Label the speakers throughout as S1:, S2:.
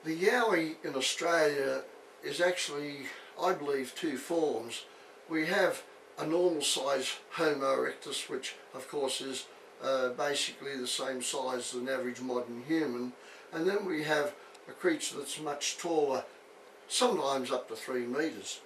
S1: The Yowie in Australia is actually, I believe, two forms. We have a normal size Homo erectus, which of course is basically the same size as an average modern human, and then we have a creature that's much taller, sometimes up to 3 metres.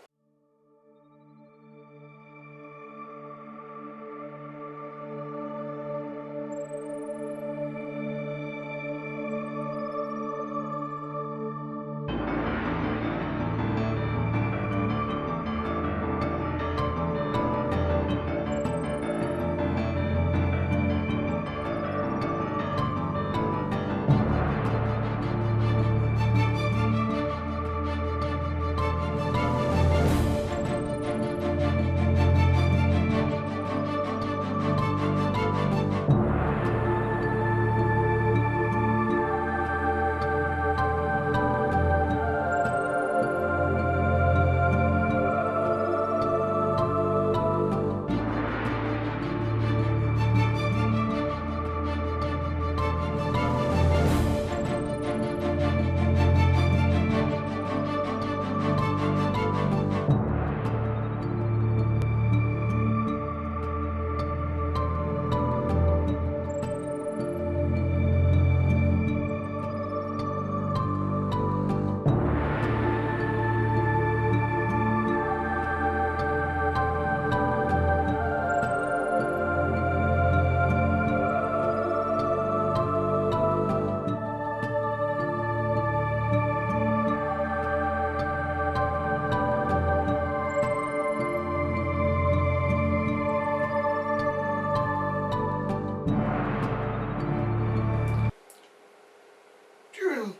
S1: During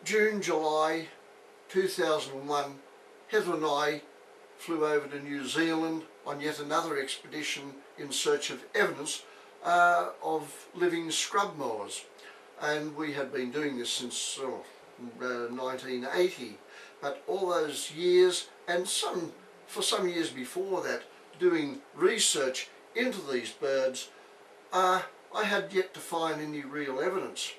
S1: June, July 2001, Heather and I flew over to New Zealand on yet another expedition in search of evidence of living scrub moors. And we had been doing this since 1980, but all those years, and for some years before that, doing research into these birds, I had yet to find any real evidence.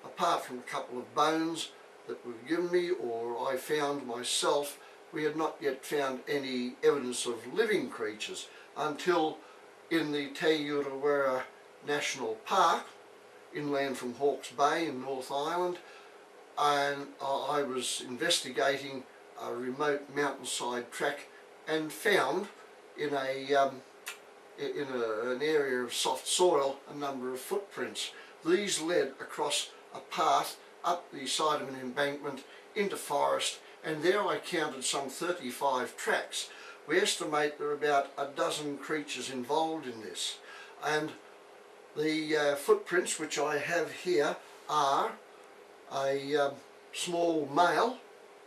S1: Apart from a couple of bones that were given me or I found myself, we had not yet found any evidence of living creatures until in the Te Urewera National Park, inland from Hawke's Bay in North Island, and I was investigating a remote mountainside track and found in an area of soft soil a number of footprints. These led across a path up the side of an embankment into forest, and there I counted some 35 tracks. We estimate there are about a dozen creatures involved in this, and the footprints which I have here are a small male.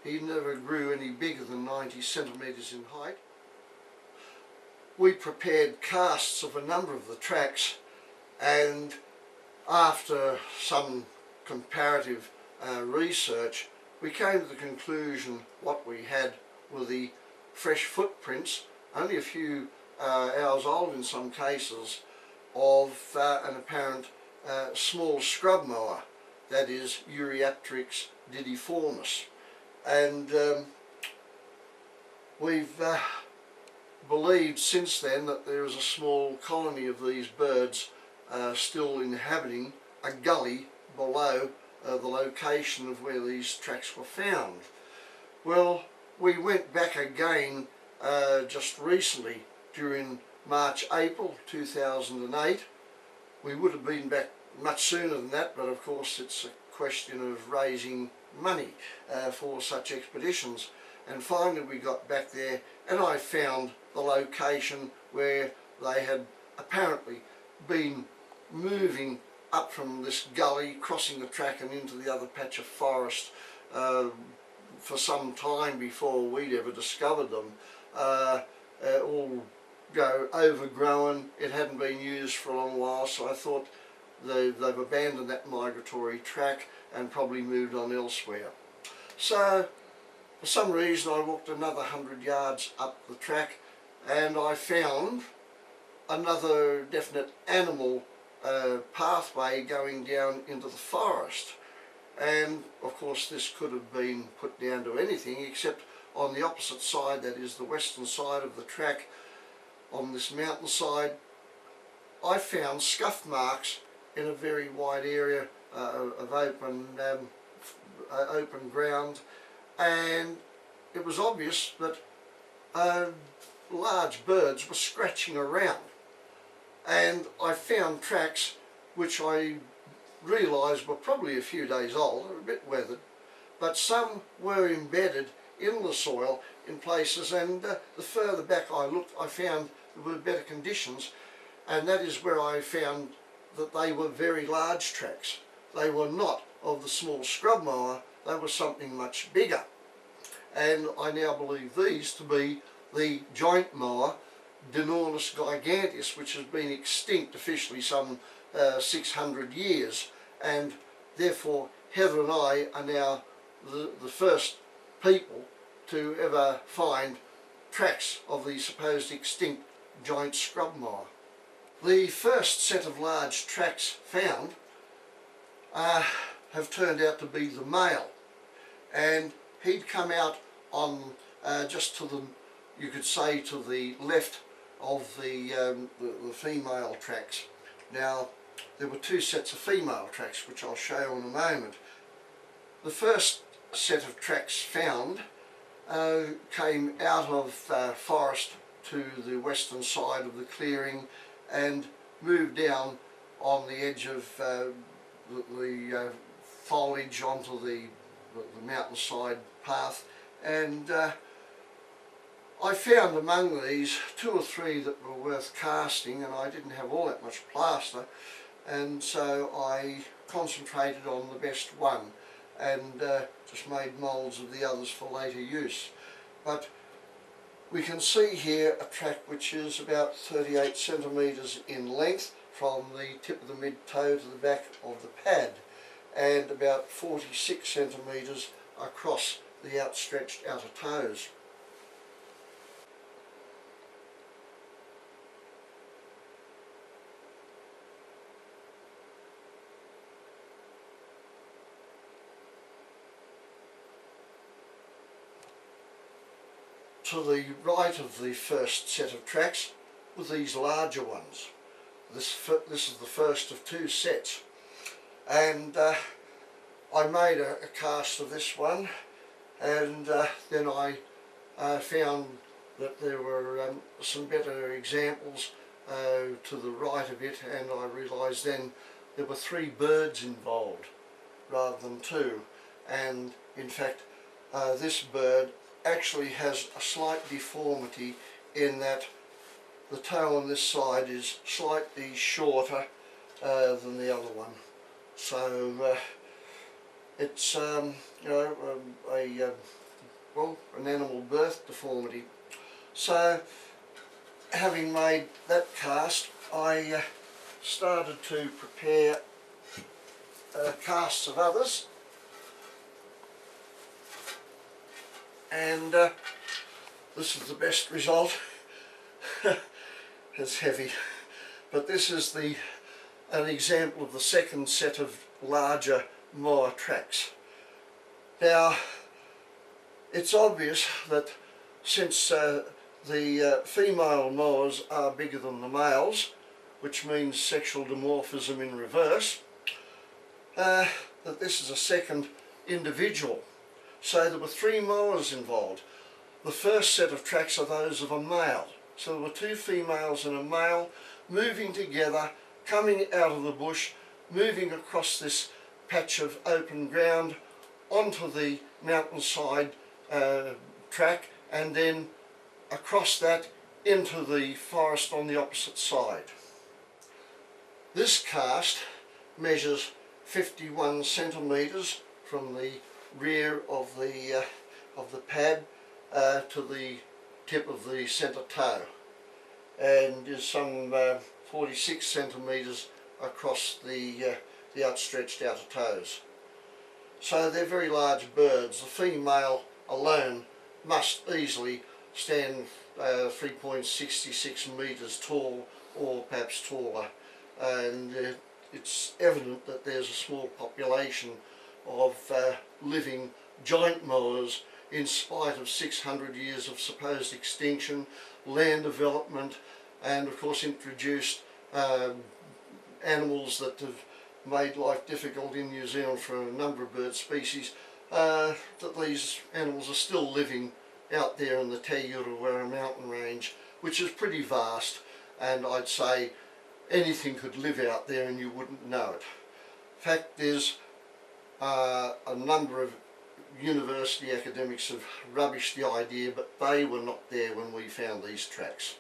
S1: He never grew any bigger than 90 centimetres in height. We prepared casts of a number of the tracks, and after some comparative research, we came to the conclusion what we had were the fresh footprints, only a few hours old in some cases, of an apparent small scrub mower, that is Euryapteryx didiformis. And we've believed since then that there is a small colony of these birds still inhabiting a gully below the location of where these tracks were found. Well, we went back again just recently during March-April 2008. We would have been back much sooner than that, but of course it's a question of raising money for such expeditions. And finally we got back there and I found the location where they had apparently been moving up from this gully, crossing the track and into the other patch of forest for some time before we'd ever discovered them. All overgrown, it hadn't been used for a long while, so I thought they've abandoned that migratory track and probably moved on elsewhere. So for some reason I walked another 100 yards up the track and I found another definite animal pathway going down into the forest. and of course this could have been put down to anything except on the opposite side, that is the western side of the track, on this mountainside, I found scuff marks in a very wide area of open ground, and it was obvious that large birds were scratching around, and I found tracks which I realised were probably a few days old, a bit weathered, but some were embedded in the soil in places, and the further back I looked I found there were better conditions, and that is where I found that they were very large tracks. They were not of the small scrub mower, they were something much bigger, and I now believe these to be the joint mower Dinornis giganteus, which has been extinct officially some 600 years, and therefore Heather and I are now the first people to ever find tracks of the supposed extinct giant scrub mower. The first set of large tracks found have turned out to be the male, and he'd come out on just to the, you could say, to the left of the female tracks. Now there were two sets of female tracks which I'll show you in a moment. The first set of tracks found came out of forest to the western side of the clearing and moved down on the edge of the foliage onto the mountainside path, and I found among these two or three that were worth casting, and I didn't have all that much plaster, and so I concentrated on the best one and just made moulds of the others for later use. But we can see here a track which is about 38 centimetres in length from the tip of the mid-toe to the back of the pad, and about 46 centimetres across the outstretched outer toes. To the right of the first set of tracks were these larger ones. This is the first of two sets, and I made a cast of this one, and then I found that there were some better examples to the right of it, and I realised then there were three birds involved rather than two, and in fact this bird actually has a slight deformity in that the toe on this side is slightly shorter than the other one. So it's you know, an animal birth deformity. So having made that cast, I started to prepare casts of others, and this is the best result. It's heavy, but this is an example of the second set of larger mower tracks. Now it's obvious that since the female mowers are bigger than the males, which means sexual dimorphism in reverse, that this is a second individual. So there were three mowers involved. The first set of tracks are those of a male. So there were two females and a male moving together, coming out of the bush, moving across this patch of open ground onto the mountainside track, and then across that into the forest on the opposite side. This cast measures 51 centimetres from the rear of the pad to the tip of the centre toe, and is some 46 centimetres across the outstretched outer toes. So they're very large birds. The female alone must easily stand 3.66 metres tall, or perhaps taller, and it's evident that there's a small population of living giant moas in spite of 600 years of supposed extinction, land development, and of course introduced animals that have made life difficult in New Zealand for a number of bird species, that these animals are still living out there in the Te Urewera mountain range, which is pretty vast, and I'd say anything could live out there and you wouldn't know it. Fact is, a number of university academics have rubbished the idea, but they were not there when we found these tracks.